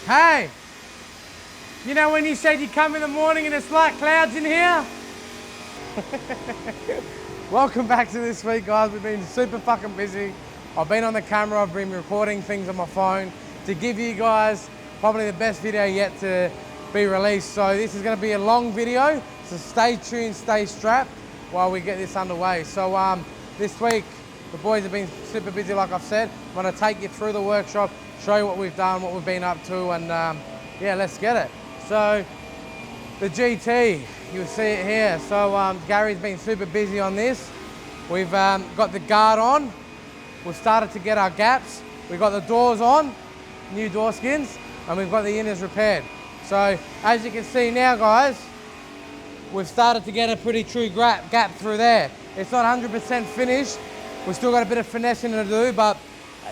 Hey, you know when you said you come in the morning and it's like clouds in here? Welcome back to this week, guys. We've been super fucking busy. I've been on the camera, I've been recording things on my phone to give you guys probably the best video yet to be released. So this is gonna be a long video, so stay tuned, stay strapped while we get this underway. So this week, the boys have been super busy, like I've said. I'm gonna take you through the workshop, show you what we've done, what we've been up to, and yeah, let's get it. So the GT, you'll see it here. So Gary's been super busy on this. We've got the guard on. We've started to get our gaps. We've got the doors on, new door skins, and we've got the inners repaired. So as you can see now, guys, we've started to get a pretty true gap through there. It's not 100% finished. We've still got a bit of finessing to do, but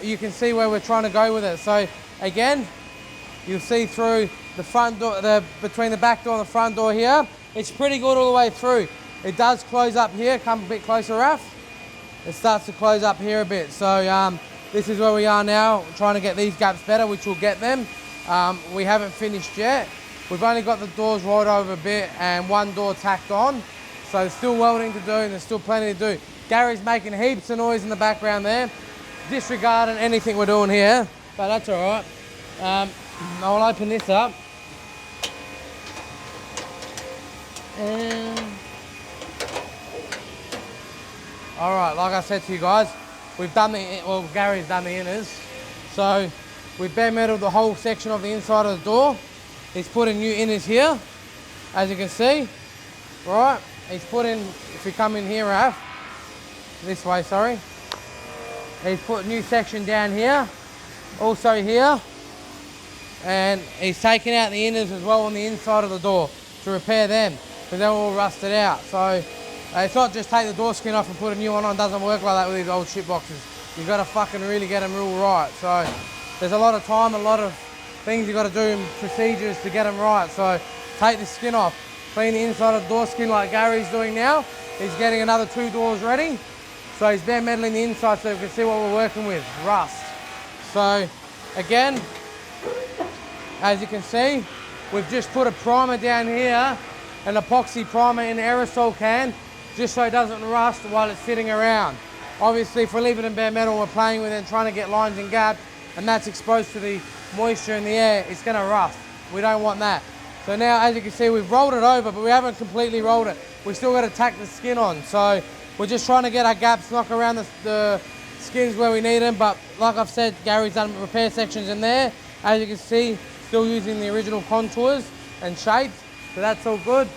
you can see where we're trying to go with it. So again, you'll see through the front door, between the back door and the front door here, it's pretty good all the way through. It does close up here. Come a bit closer, Raf. It starts to close up here a bit. So this is where we are now, trying to get these gaps better, which we'll get them. We haven't finished yet. We've only got the doors rolled over a bit and one door tacked on. So there's still welding to do and there's still plenty to do. Gary's making heaps of noise in the background there, disregarding anything we're doing here, but that's all right. I'll open this up. And all right, like I said to you guys, we've done Gary's done the inners. So we've bare metaled the whole section of the inside of the door. He's put in new inners here, as you can see. Right, he's put in, if you come in here, Raf, this way, sorry. He's put a new section down here, also here. And he's taken out the inners as well on the inside of the door to repair them, because they're all rusted out. So it's not just take the door skin off and put a new one on. It doesn't work like that with these old shit boxes. You've got to fucking really get them real right. So there's a lot of time, a lot of things you've got to do and procedures to get them right. So take the skin off, clean the inside of the door skin like Gary's doing now. He's getting another 2 doors ready. So he's bare metaling the inside so you can see what we're working with, rust. So again, as you can see, we've just put a primer down here, an epoxy primer in an aerosol can, just so it doesn't rust while it's sitting around. Obviously, if we leave it in bare metal, we're playing with it and trying to get lines and gaps, and that's exposed to the moisture in the air, it's gonna rust. We don't want that. So now, as you can see, we've rolled it over, but we haven't completely rolled it. We still gotta tack the skin on. So we're just trying to get our gaps, knock around the skins where we need them, but like I've said, Gary's done repair sections in there. As you can see, still using the original contours and shapes, so that's all good.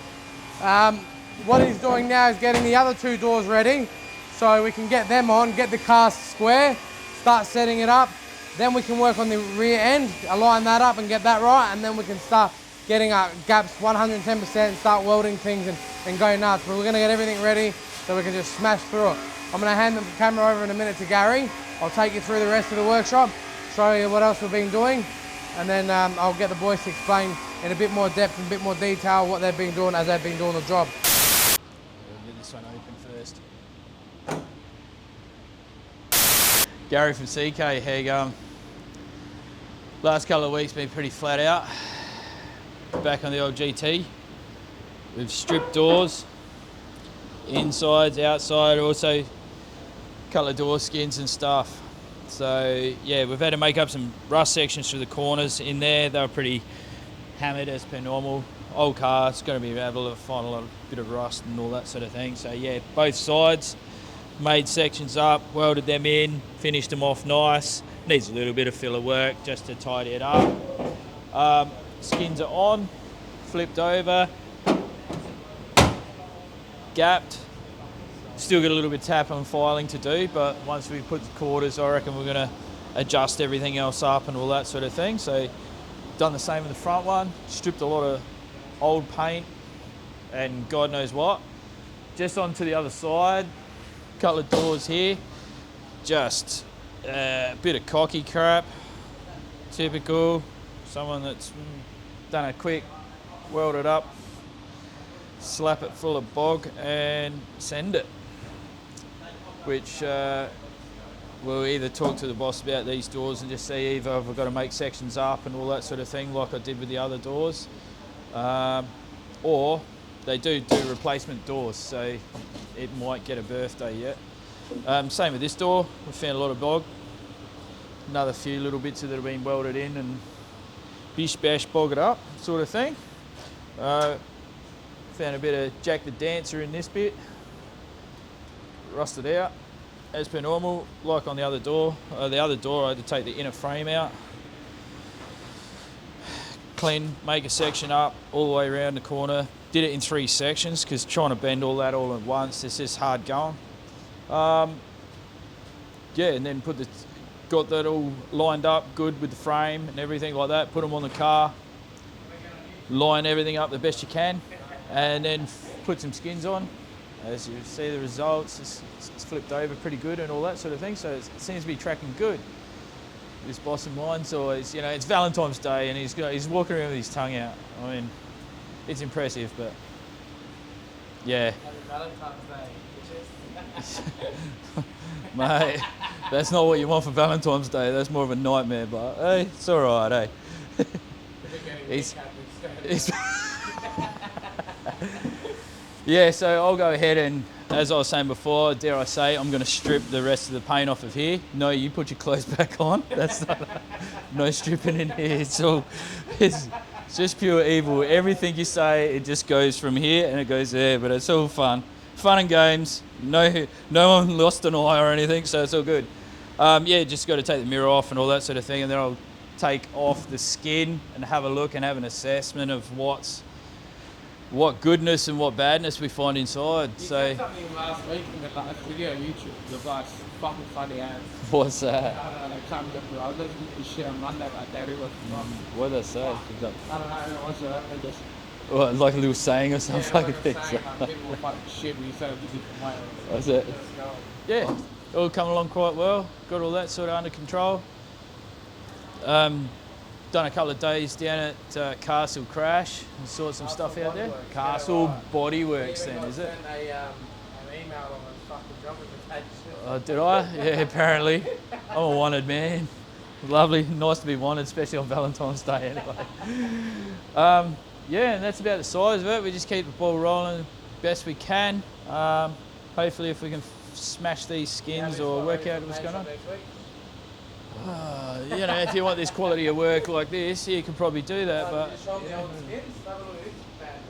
What he's doing now is getting the other 2 doors ready so we can get them on, get the cast square, start setting it up. Then we can work on the rear end, align that up and get that right, and then we can start getting our gaps 110%, start welding things and go nuts. But we're gonna get everything ready so we can just smash through it. I'm gonna hand the camera over in a minute to Gary. I'll take you through the rest of the workshop, show you what else we've been doing, and then I'll get the boys to explain in a bit more depth and a bit more detail what they've been doing as they've been doing the job. We'll get this one open first. Gary from CK, how you going? Last couple of weeks been pretty flat out. Back on the old GT. We've stripped doors, insides, outside, also a couple of door skins and stuff. So yeah, we've had to make up some rust sections through the corners in there. They were pretty hammered as per normal. Old car, it's going to be able to find a bit of rust and all that sort of thing. So yeah, both sides, made sections up, welded them in, finished them off nice. Needs a little bit of filler work just to tidy it up. Skins are on, flipped over, gapped. Still got a little bit of tap and filing to do, but once we put the quarters, I reckon we're going to adjust everything else up and all that sort of thing. So done the same with the front one, stripped a lot of old paint and God knows what. Just onto the other side, couple of doors here, just a bit of cocky crap, typical, someone that's done a quick weld it up, slap it full of bog and send it, which we'll either talk to the boss about these doors and just see either if we've got to make sections up and all that sort of thing like I did with the other doors, or they do replacement doors, so it might get a birthday yet. Same with this door, we found a lot of bog. Another few little bits that have been welded in and bish bash bog it up sort of thing. Found a bit of Jack the Dancer in this bit, rusted out as per normal, like on the other door. The other door I had to take the inner frame out, clean, make a section up all the way around the corner. Did it in 3 sections because trying to bend all that all at once, it's just hard going. Yeah, and then got that all lined up good with the frame and everything like that, put them on the car, line everything up the best you can, and then put some skins on. As you see the results, it's flipped over pretty good and all that sort of thing, so it seems to be tracking good. This boss of mine's always, you know, it's Valentine's Day and he's walking around with his tongue out. I mean, it's impressive, but yeah. Happy Valentine's Day, bitches. Mate, that's not what you want for Valentine's Day. That's more of a nightmare, but hey, it's all right, eh? Yeah, so I'll go ahead and, as I was saying before, dare I say, I'm going to strip the rest of the paint off of here. No, you put your clothes back on. That's not, no stripping in here. It's just pure evil. Everything you say, it just goes from here and it goes there, but it's all fun. Fun and games. No one lost an eye or anything, so it's all good. Yeah, just got to take the mirror off and all that sort of thing, and then I'll take off the skin and have a look and have an assessment of what goodness and what badness we find inside. You said something last week in the last video on YouTube. The last fucking funny ass. What's that? I can't remember. I was listening to shit on Monday about that. It was what did I say? I don't know. It was just. What, like a little saying or something? Yeah, like people were fucking shit when you said it was a different way. That's it. Yeah, all coming along quite well. Got all that sort of under control. Done a couple of days down at Castle Crash and sorted some stuff out there. Castle Bodyworks then, is it? I sent an email on a fucking job invitation. Did I? Yeah, apparently. I'm a wanted man. Lovely, nice to be wanted, especially on Valentine's Day anyway. Yeah, and that's about the size of it. We just keep the ball rolling best we can. Hopefully if we can smash these skins or work out what's going on. You know, if you want this quality of work like this, you can probably do that, but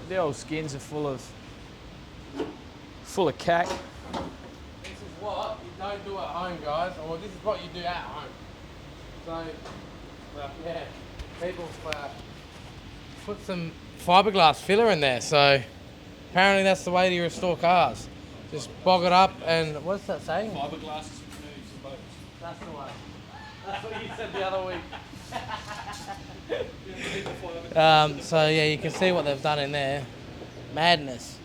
the old skins are full of cack. This is what you don't do at home, guys, or this is what you do at home. So, well, yeah, people put some fiberglass filler in there, so apparently that's the way to restore cars. Just bog it up and, what's that saying? Fiberglass is for canoes and boats. That's the way. That's what you said the other week. So yeah, you can see what they've done in there. Madness.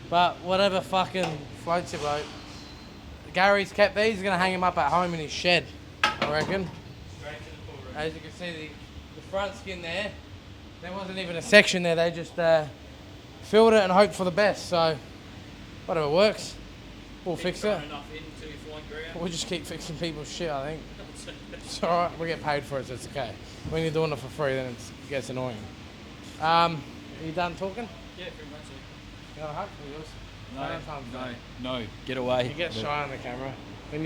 But whatever fucking floats your boat. Gary's kept these, he's going to hang them up at home in his shed, I reckon. As you can see, the front skin there wasn't even a section there, they just filled it and hoped for the best, so whatever works, we'll fix it. We'll just keep fixing people's shit, I think. It's alright, we get paid for it, so it's okay. When you're doing it for free, then it gets annoying. Are you done talking? Yeah, pretty much. You got a hug for yours? No, get away. You get shy on the camera. When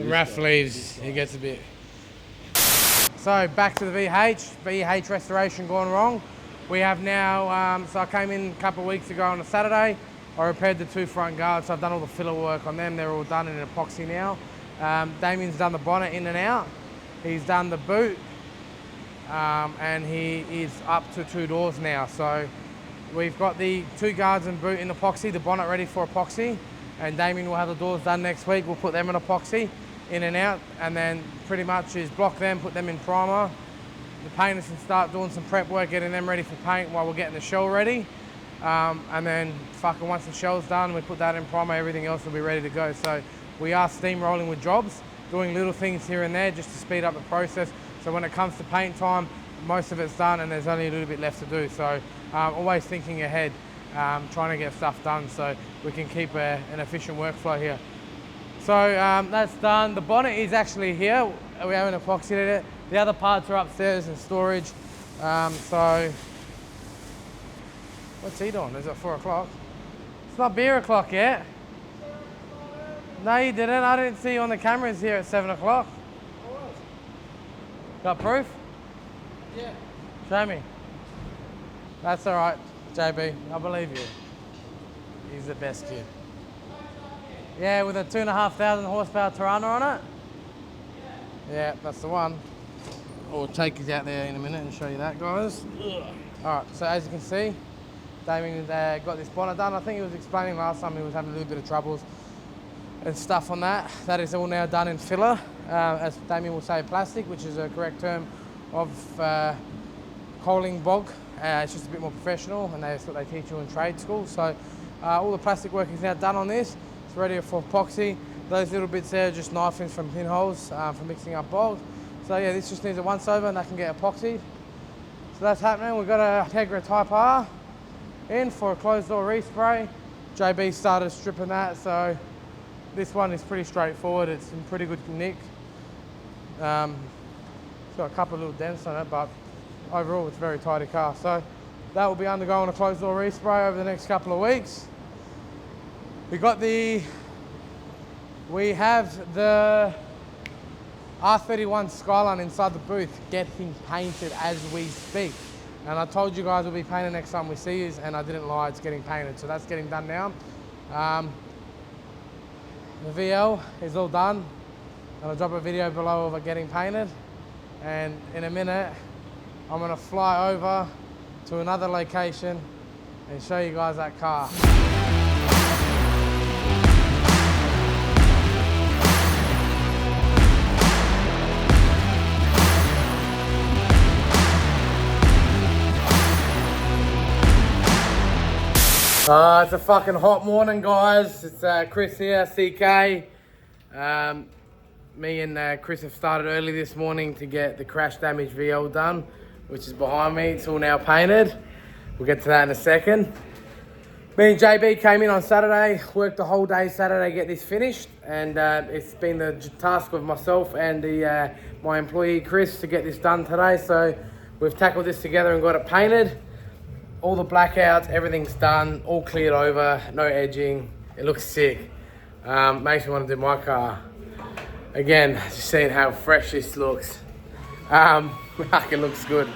Raph leaves, he gets a bit. So back to the VH restoration gone wrong. We have now, so I came in a couple of weeks ago on a Saturday. I repaired the 2 front guards, so I've done all the filler work on them. They're all done in epoxy now. Damien's done the bonnet in and out. He's done the boot, and he is up to 2 doors now. So we've got the 2 guards and boot in epoxy, the bonnet ready for epoxy, and Damien will have the doors done next week. We'll put them in epoxy, in and out, and then pretty much is block them, put them in primer. The painters can start doing some prep work, getting them ready for paint while we're getting the shell ready. And then fucking once the shell's done, we put that in primer, everything else will be ready to go. So we are steamrolling with jobs, doing little things here and there just to speed up the process. So when it comes to paint time, most of it's done and there's only a little bit left to do. So always thinking ahead, trying to get stuff done so we can keep an efficient workflow here. So that's done. The bonnet is actually here. We haven't epoxied it. The other parts are upstairs in storage. So, what's he doing? Is it 4 o'clock? It's not beer o'clock yet. No, you didn't. I didn't see you on the cameras here at 7 o'clock. Got proof? Yeah. Show me. That's all right, JB. I believe you. He's the best kid. Yeah, with a 2,500 horsepower Torana on it? Yeah, that's the one. I'll take you out there in a minute and show you that, guys. Alright, so as you can see, Damien got this bonnet done. I think he was explaining last time he was having a little bit of troubles and stuff on that. That is all now done in filler, as Damien will say, plastic, which is a correct term of coaling bog. It's just a bit more professional, and that's what they teach you in trade school. So all the plastic work is now done on this. It's ready for epoxy. Those little bits there are just knifings from pinholes for mixing up bog. So yeah, this just needs a once over and that can get epoxied. So that's happening. We've got a Tegra Type R in for a closed door respray. JB started stripping that, so this one is pretty straightforward. It's in pretty good nick. It's got a couple of little dents on it, but overall it's a very tidy car. So that will be undergoing a closed door respray over the next couple of weeks. We have the R31 Skyline inside the booth getting painted as we speak. And I told you guys it'll be painted next time we see you, and I didn't lie, it's getting painted. So that's getting done now. The VL is all done. I'll drop a video below of it getting painted. And in a minute, I'm gonna fly over to another location and show you guys that car. It's a fucking hot morning, guys. It's Chris here, CK. Me and Chris have started early this morning to get the crash damage VL done, which is behind me. It's all now painted. We'll get to that in a second. Me and JB came in on Saturday, worked the whole day Saturday to get this finished, and it's been the task of myself and my employee Chris to get this done today. So we've tackled this together and got it painted. All the blackouts, everything's done, all cleared over, no edging. It looks sick. Makes me want to do my car. Again, just seeing how fresh this looks. It looks good.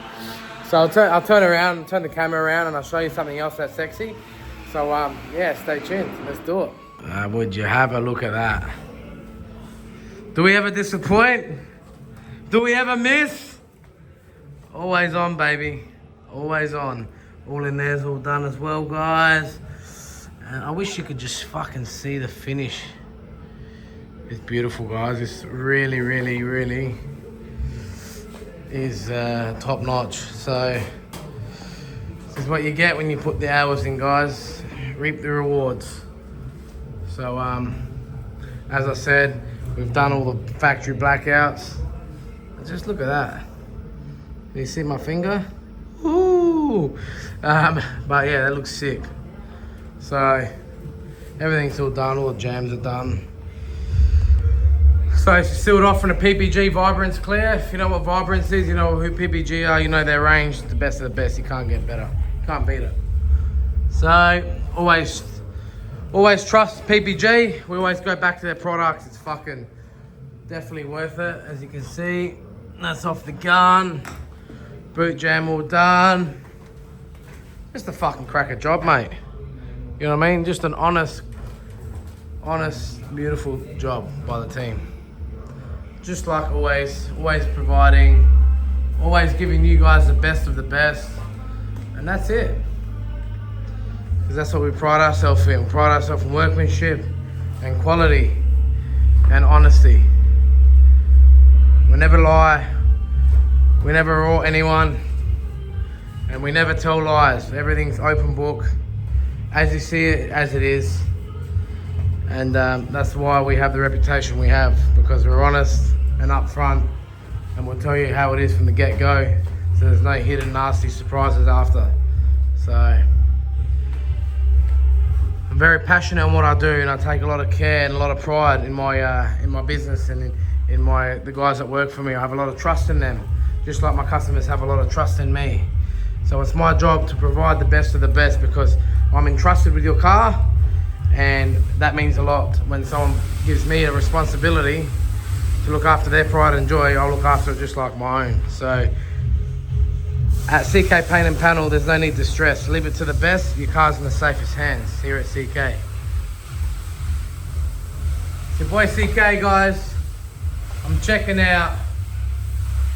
So I'll turn around, turn the camera around, and I'll show you something else that's sexy. So yeah, stay tuned. Let's do it. Would you have a look at that? Do we ever disappoint? Do we ever miss? Always on, baby. Always on. All in there's all done as well, guys. And I wish you could just fucking see the finish. It's beautiful, guys. It's really, really, really is top notch. So this is what you get when you put the hours in, guys. Reap the rewards. So as I said, we've done all the factory blackouts. Just look at that. Can you see my finger? Ooh. But yeah, that looks sick. So everything's all done, all the jams are done. So it's sealed off from the PPG Vibrance Clear. If you know what Vibrance is, you know who PPG are, you know their range, the best of the best. You can't get better, can't beat it. So always trust PPG. We always go back to their products. It's fucking definitely worth it. As you can see, that's off the gun. Boot jam all done. Just a fucking cracker job, mate. You know what I mean? Just an honest, beautiful job by the team. Just like always providing, always giving you guys the best of the best. And that's it. Because that's what we pride ourselves in. We pride ourselves in workmanship and quality and honesty. We never lie. We never wrong anyone. And we never tell lies. Everything's open book. As you see it, as it is. And that's why we have the reputation we have. Because we're honest and upfront. And we'll tell you how it is from the get-go. So there's no hidden nasty surprises after. So I'm very passionate in what I do, and I take a lot of care and a lot of pride in my business and in the guys that work for me. I have a lot of trust in them, just like my customers have a lot of trust in me. So it's my job to provide the best of the best, because I'm entrusted with your car, and that means a lot. When someone gives me a responsibility to look after their pride and joy, I'll look after it just like my own. So at CK Paint and Panel, there's no need to stress. Leave it to the best. Your car's in the safest hands here at CK. It's your boy CK, guys. I'm checking out,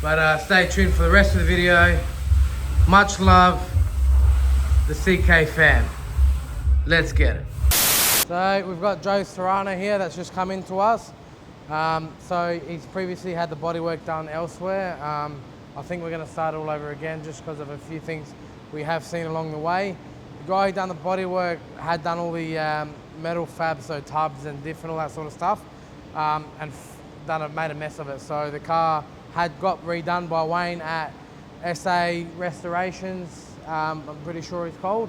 but stay tuned for the rest of the video. Much love, the CK fam. Let's get it. So we've got Joe's Torana here that's just come in to us. So he's previously had the bodywork done elsewhere. I think we're going to start all over again just because of a few things we have seen along the way. The guy who done the bodywork had done all the metal fab, so tubs and diff and all that sort of stuff, and made a mess of it. So the car had got redone by Wayne at SA Restorations, I'm pretty sure it's called.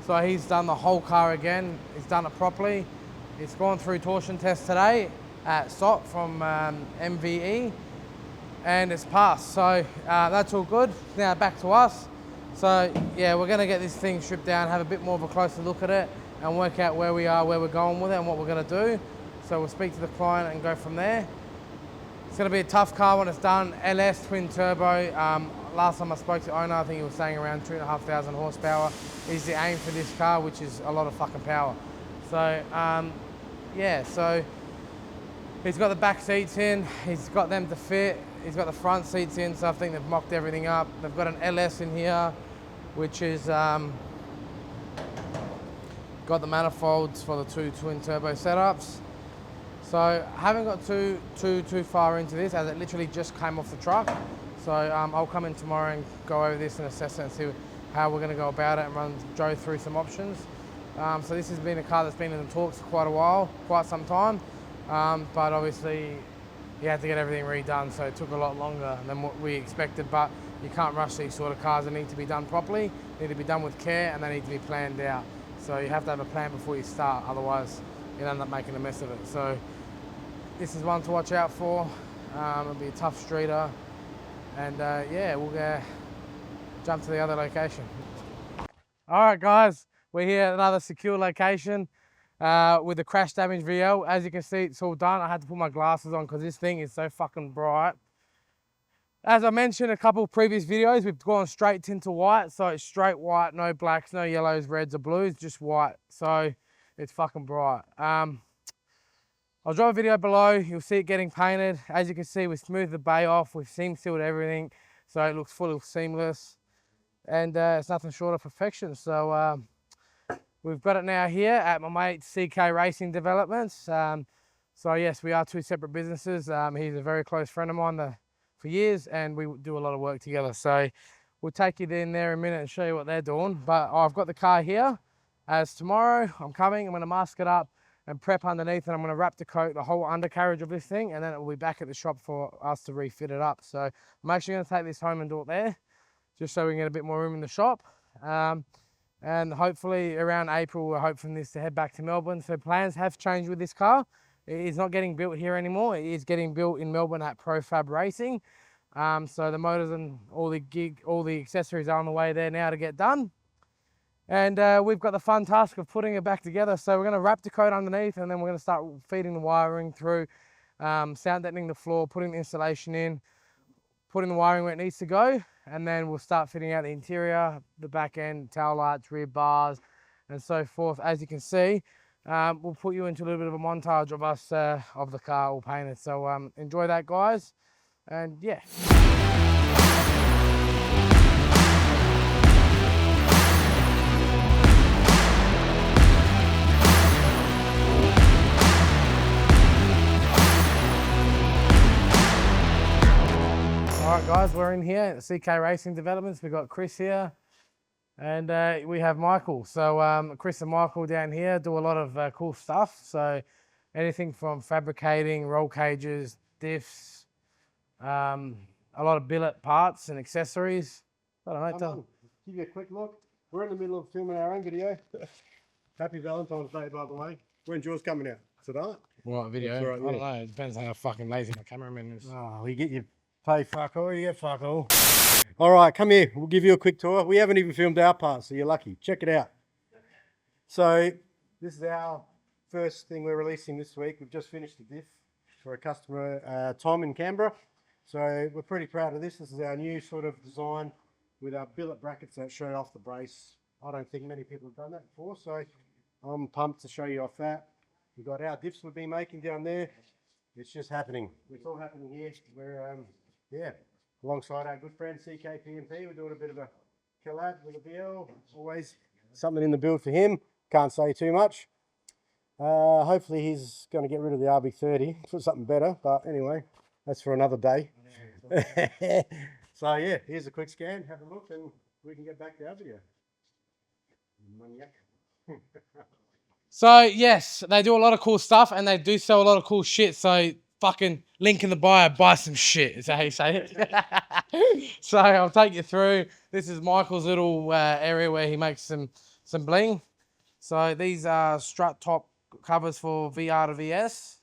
So he's done the whole car again. He's done it properly. It's gone through torsion test today at SOT from MVE, and it's passed. So that's all good. Now back to us. So yeah, we're gonna get this thing stripped down, have a bit more of a closer look at it, and work out where we are, where we're going with it, and what we're gonna do. So we'll speak to the client and go from there. It's gonna be a tough car when it's done. LS twin turbo. Last time I spoke to the owner, I think he was saying around 2,500 horsepower is the aim for this car, which is a lot of fucking power. So yeah, so he's got the back seats in, he's got them to fit, he's got the front seats in, so I think they've mocked everything up. They've got an LS in here, which is got the manifolds for the two twin turbo setups. So I haven't got too far into this, as it literally just came off the truck. So I'll come in tomorrow and go over this and assess it and see how we're going to go about it and run Joe through some options. So this has been a car that's been in the talks for quite a while, quite some time, but obviously he had to get everything redone, so it took a lot longer than what we expected. But you can't rush these sort of cars. They need to be done properly, need to be done with care, and they need to be planned out. So you have to have a plan before you start, otherwise you'll end up making a mess of it. So this is one to watch out for. It'll be a tough streeter. And yeah, we'll jump to the other location. All right, guys, we're here at another secure location with the crash damage video. As you can see, it's all done. I had to put my glasses on because this thing is so fucking bright. As I mentioned in a couple of previous videos, we've gone straight tint to white. So it's straight white, no blacks, no yellows, reds or blues, just white. So it's fucking bright. I'll drop a video below, you'll see it getting painted. As you can see, we've smoothed the bay off, we've seam sealed everything, so it looks fully seamless. And it's nothing short of perfection. So we've got it now here at my mate CK Racing Developments. So yes, we are two separate businesses. He's a very close friend of mine for years, and we do a lot of work together. So we'll take you in there in a minute and show you what they're doing. But I've got the car here, as tomorrow I'm coming, I'm gonna mask it up and prep underneath, and I'm going to wrap to coat the whole undercarriage of this thing, and then it will be back at the shop for us to refit it up. So I'm actually going to take this home and do it there, just so we can get a bit more room in the shop. And hopefully around April, we're hoping this to head back to Melbourne. So plans have changed with this car. It is not getting built here anymore. It is getting built in Melbourne at Profab Racing. So the motors and all the accessories are on the way there now to get done. And we've got the fun task of putting it back together. So we're going to wrap the coat underneath, and then we're going to start feeding the wiring through, sound deadening the floor, putting the insulation in, putting the wiring where it needs to go, and then we'll start fitting out the interior, the back end, tail lights, rear bars, and so forth. As you can see, we'll put you into a little bit of a montage of us, of the car all painted. So enjoy that, guys, and yeah. All right, guys, we're in here at CK Racing Developments. We've got Chris here, and we have Michael. So Chris and Michael down here do a lot of cool stuff. So anything from fabricating, roll cages, diffs, a lot of billet parts and accessories. I don't know. Give you a quick look. We're in the middle of filming our own video. Happy Valentine's Day, by the way. When's yours coming out? Tonight? What video? That's right, I don't know. It depends on how fucking lazy my cameraman is. Oh, you get your pay fuck all, you get fuck all. All right, come here. We'll give you a quick tour. We haven't even filmed our part, so you're lucky. Check it out. So this is our first thing we're releasing this week. We've just finished the diff for a customer, Tom in Canberra. So we're pretty proud of this. This is our new sort of design with our billet brackets that show off the brace. I don't think many people have done that before, so I'm pumped to show you off that. We've got our diffs we've been making down there. It's just happening. It's all happening here. We're, yeah, alongside our good friend CKPMP. We're doing a bit of a collab with a BL. Always something in the build for him. Can't say too much. Hopefully he's going to get rid of the RB30, put something better. But anyway, that's for another day. So yeah, here's a quick scan. Have a look and we can get back to our video. So yes, they do a lot of cool stuff and they do sell a lot of cool shit. So fucking link in the bio, buy some shit. Is that how you say it? So I'll take you through. This is Michael's little area where he makes some bling. So these are strut top covers for VR to VS.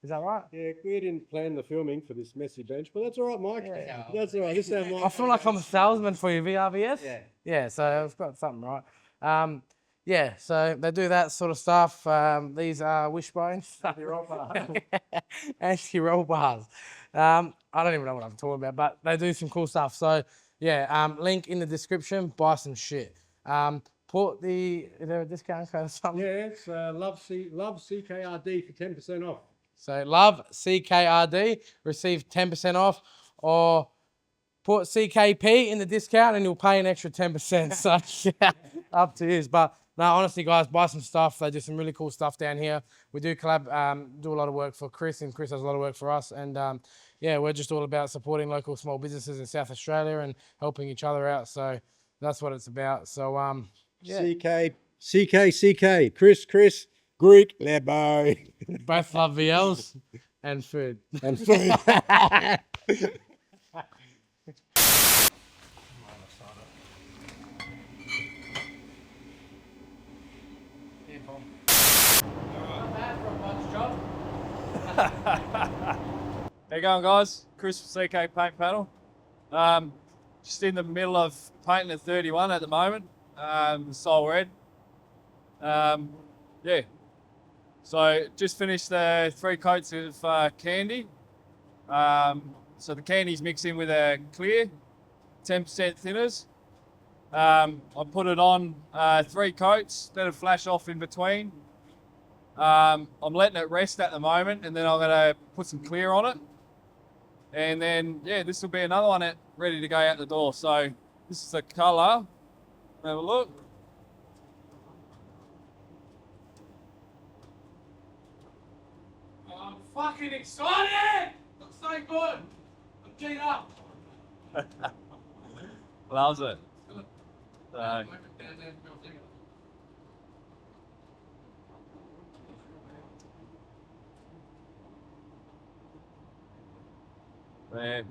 Is that right? Yeah, we didn't plan the filming for this messy bench, but that's all right, Mike. Yeah. That's all right. This is how Mike. I feel like I'm a salesman for your VR VS. Yeah. Yeah, so I've got something right. Yeah, so they do that sort of stuff. These are wishbones. Anti-roll bars. Anti-roll bars. I don't even know what I'm talking about, but they do some cool stuff. So yeah, link in the description. Buy some shit. Is there a discount code or something? Yeah, it's love CKRD for 10% off. So love CKRD, receive 10% off, or put CKP in the discount and you'll pay an extra 10%. So yeah, up to you. But no, honestly, guys, buy some stuff. They do some really cool stuff down here. We do collab, do a lot of work for Chris, and Chris does a lot of work for us. And yeah, we're just all about supporting local small businesses in South Australia and helping each other out. So that's what it's about. So yeah. CK, Chris, Greek, Lebo. Both love VLs and food. And food. How you going, guys? Chris from CK Paint Panel. Just in the middle of painting a 31 at the moment, Soul Red. Yeah. So just finished the 3 coats of candy. So the candy's mixed in with a clear, 10% thinners. I put it on 3 coats, let it flash off in between. I'm letting it rest at the moment, and then I'm gonna put some clear on it. And then, yeah, this will be another one ready to go out the door. So this is the color. Have a look. I'm fucking excited! Looks so good! I'm G'd up! Loves it. So, man.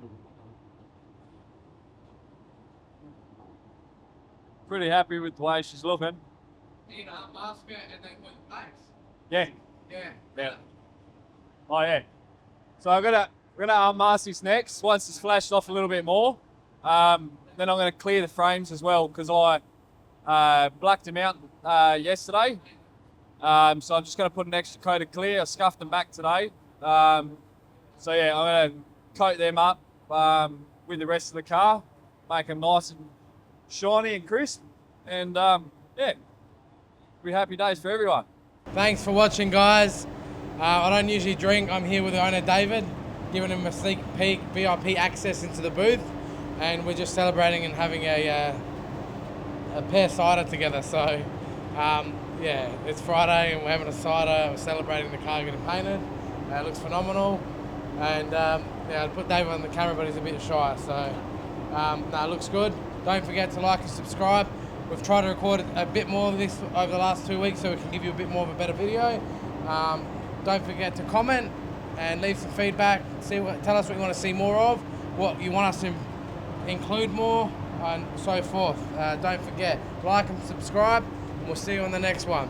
Pretty happy with the way she's looking. You know, mask it and then put thanks. Yeah. Yeah. Yeah. Oh yeah. So we're gonna unmask this next once it's flashed off a little bit more. Then I'm gonna clear the frames as well because I blacked them out yesterday. So I'm just gonna put an extra coat of clear. I scuffed them back today. So yeah, I'm gonna coat them up with the rest of the car, make them nice and shiny and crisp, and yeah, be happy days for everyone. Thanks for watching, guys. I don't usually drink. I'm here with the owner, David, giving him a sneak peek, VIP access into the booth, and we're just celebrating and having a pear cider together. So yeah, it's Friday and we're having a cider. We're celebrating the car getting painted. It looks phenomenal, and yeah, I put David on the camera, but he's a bit shy. So no, it looks good. Don't forget to like and subscribe. We've tried to record a bit more of this over the last 2 weeks so we can give you a bit more of a better video. Don't forget to comment and leave some feedback. Tell us what you want to see more of, what you want us to include more, and so forth. Don't forget, like and subscribe, and we'll see you on the next one.